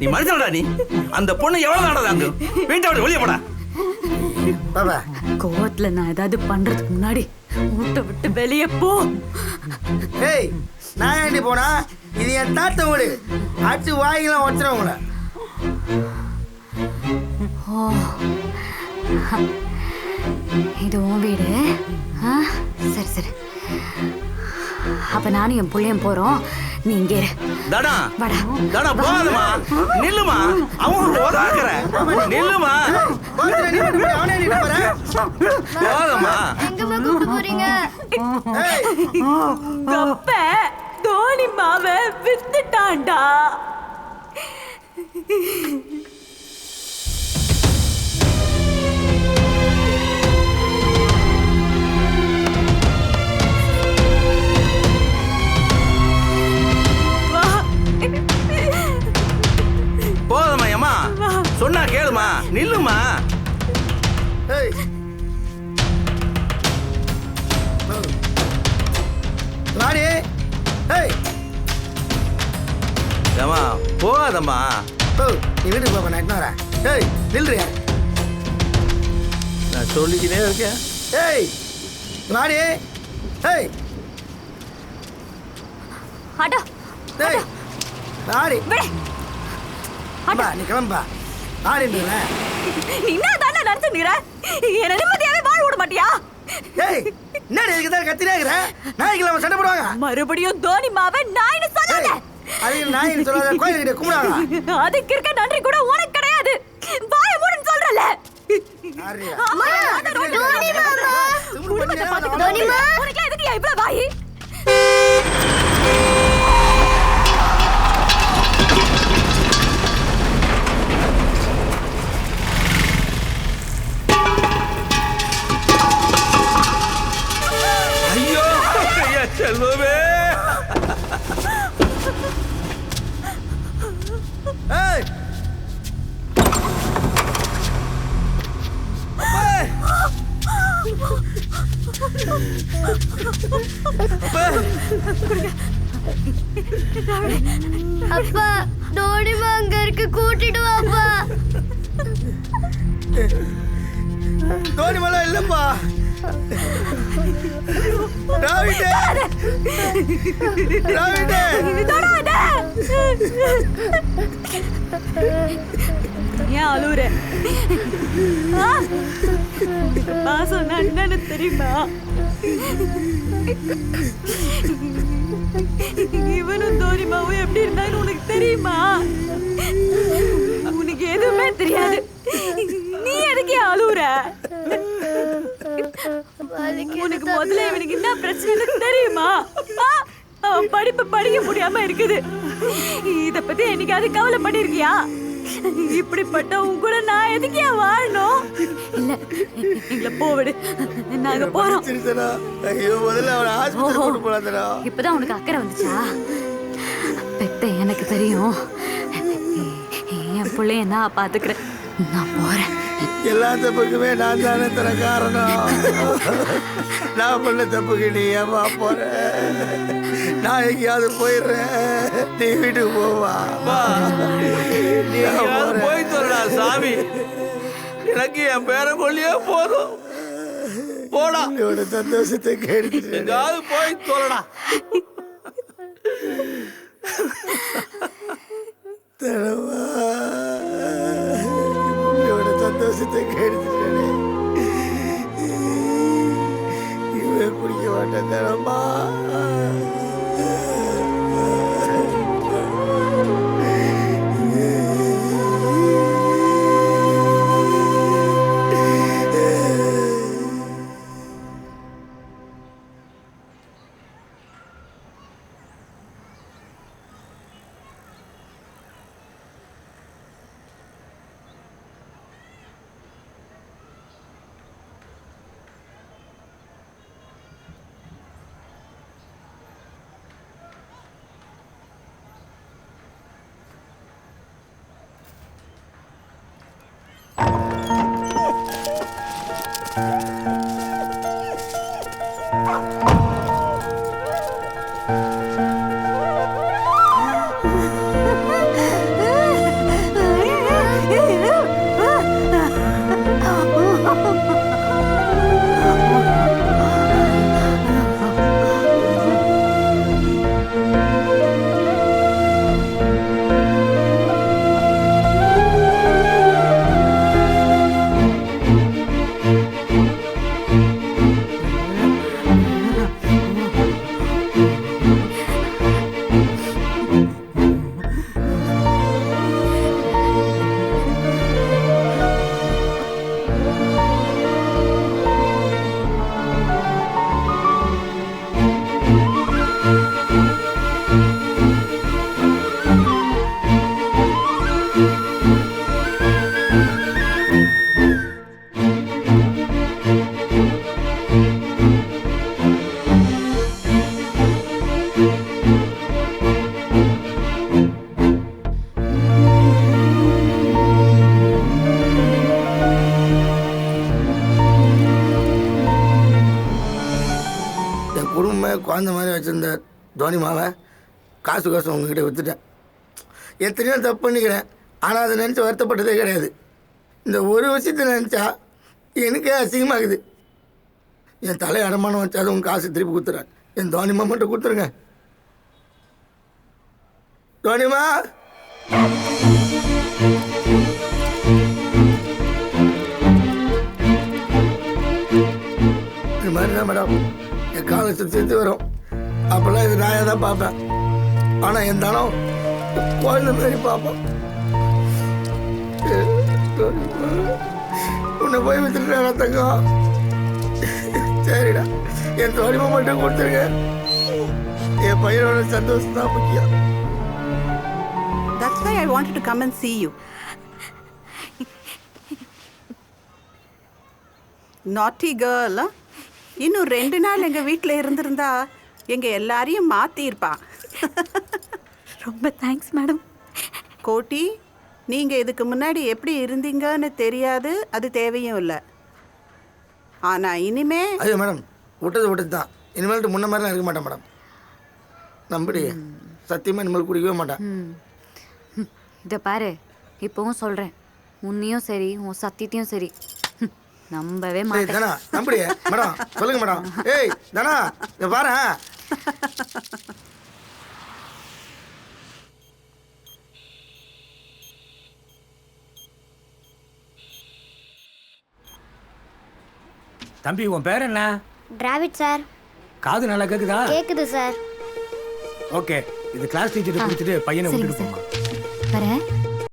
நீ மனுஷனடா நீ. அந்த பொண்ணு எவ்வளவு நாடா அங்க வீட்டை விட்டு வெளியே போடா. பாபா கோவத்துல நான் ஏதாவது பண்றதுக்கு முன்னாடி வீட்டை விட்டு வெளியே போ. ஏய் நான் ஏண்டி போனா? இது என் தாத்த வீடு. அடிச்சு வாங்கிலாம் வச்சுருவேன் உங்களை. ஓ, இது உன் வீடு? சரி சரி. அப்ப நானும் என் பிள்ளையும் போறோம். நீ இங்கே இரு. தடா வாடா. தடா போகாதம்மா. நில்லுமா. அவன் உதாக்குற. நில்லுமா. போகாதம்மா. கப்ப தோனி மாவ வித்துட்டான்டா. போகாதம்மா. ஏமா சொன்னா கேளுமா. நில்லுமா. ஏமா போகாதம்மா. நீ வீட்டுக்கு போப்பா, நான் என்ன வரேன். ஏய் நில்றியா? நான் சொல்லிக்கினே இருக்கேன். ஏய் வாடி. ஏய் அடா ஏய் வாடி. விடு. அம்மா நீ கிளம்பா. வாடின்றல. நீ என்ன தானே நினைச்சுக்கிற? என்ன நிம்மதியாவே வாழ விட மாட்டியா? ஏய் என்னடி இதுக்கு தான் கத்தினே இருக்கற? நாய்க்கு நம்ம சண்டை போடுவாங்க. மறுபடியும் தோனி மாவ நாயின்னு சொல்லாத. அது நாயின்னு சொல்லாத. கோயிலுக்கிட்ட கும்பிடுவாங்க. அதுக்கு இருக்க நன்றி கூட உனக்கு கிடையாது. வாய மூடுன்னு சொல்றல. அம்மா தோனி மாமா. தோனி மாமா. உனக்கு எதுக்கு இவ்வளவு வாய்? ஐயோ ஐயா செல்வமே. ஏய் அப்பா தோனிமா அங்க இருக்கு, கூட்டிட்டு வாப்பா. தோனி மலை இல்லப்பா. ராவிடே ராவிடே ஏன் அழுவுற? பாசம் என்னன்னு தெரியுமா? இவனும் தோனிமாவும் எப்படி இருந்தான்னு உனக்கு தெரியுமா? உனக்கு எதுவுமே தெரியாது. நீ எதுக்கு அழுவுற? உனக்கு முதல்ல இவனுக்கு என்ன பிரச்சனை தெரியுமா? அவன் படிப்பு படிக்க முடியாம இருக்குது. இத பத்தி என்னைக்காவது கவலை பண்ணிருக்கியா? இப்படிப்பட்ட உன் கூட நான் எதுக்கு வாழணும்? இல்ல எங்களை போவிடு, நாங்க போறோம். ஐயோ முதல்ல அவனை ஹாஸ்பிடல் கொண்டு போறாதடா. இப்பதான் உனக்கு அக்கறை வந்துச்சா? பெத்த எனக்கு தெரியும். என் பிள்ளைய நான் பாத்துக்கிறேன். நான் போறேன். எல்லா தப்புக்குமே நான் தானே தர காரணம். நான் பண்ண தப்புக்கு நீ ஏமா போற? நான் எங்கேயாவது போயிடுறேன். நீ வீட்டுக்கு போவா. நீ போய் சொல்லடா சாமி. எனக்கு என் பேர மொழியே போதும். போடா. என்னோட சந்தோஷத்தை கேட்டு எங்காவது போய் சொல்லடா. தரவா என்னோட சந்தோஷத்தை கேடுத்துட்டே. இவன் குடிக்க மாட்டேன் தரமா. தோனி மாவை காசு உங்ககிட்ட விற்றுட்டேன். எத்தனையோ தப்பு பண்ணிக்கிறேன், ஆனால் அதை நினச்சி வருத்தப்பட்டதே கிடையாது. இந்த ஒரு விஷயத்தை நினச்சா எனக்கே அசிங்கமாகுது. என் தலை அடமானம் வச்சாலும் உங்கள் காசு திருப்பி கொடுத்துறேன். என் தோனிமா மட்டும் கொடுத்துருங்க. தோனிமா, இது மாதிரி தான் மேடம் என் காலை சுற்றி வரும். அப்போல்லாம் இது நாயாக தான் பார்ப்பேன். ஆனால் என் தானம் குழந்தை மாதிரி பார்ப்போம். உன்னை போய் வித்துட்டா தங்கம். சரிடா, என் தோனிமா மட்டும் கொடுத்துருங்க. என் பையனோட சந்தோஷம் தான் முக்கியம். That's why I wanted to come and see you. Naughty girl. இன்னும் 2 நாள் எங்கள் வீட்டில் இருந்திருந்தா எங்கள் எல்லாரையும் மாற்றிருப்பா. ரொம்ப தேங்க்ஸ் மேடம். கோட்டி, நீங்கள் இதுக்கு முன்னாடி எப்படி இருந்தீங்கன்னு தெரியாது, அது தேவையும் இல்லை. ஆனால் இனிமே ஐயோ மேடம், விட்டது தான். இனிமேல்ட்டு முன்ன மாதிரிலாம் இருக்க மாட்டேன் மேடம். நம்படி சத்தியமாக இனிமேல் குடிக்கவே மாட்டேன். இதை பாரு, இப்போவும் சொல்கிறேன், உன்னையும் சரி உன் சத்தியத்தையும் சரி நம்பவே ஏய் மாட்டேன். தானா, நம்படி மேடம், சொல்லுங்க மேடம். ஏய் தானா, இதை பாரு. தம்பி, உன் பேர் என்ன? டிராவிட் சார். காது நல்லா கேக்குதா? கேக்குது சார். ஓகே, இது கிளாஸ் டீச்சர் கொடுத்துட்டு பையனை சரிங்க விட்டுட்டு சார். போமா. வரேன்.